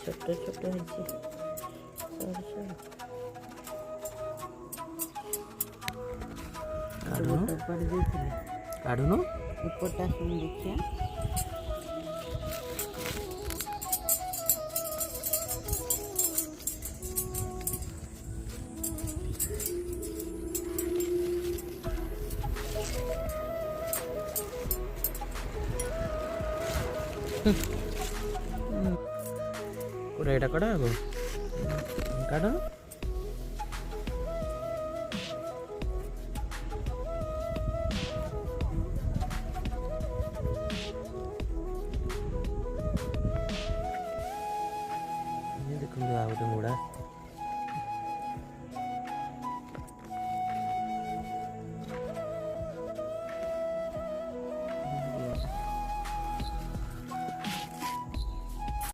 छोट छोट हो काढ़ुन एपटा सुन देखिए कोड़ा एटा कड़ा हबो काढ़ ये देखो आ गोटे मुड़ा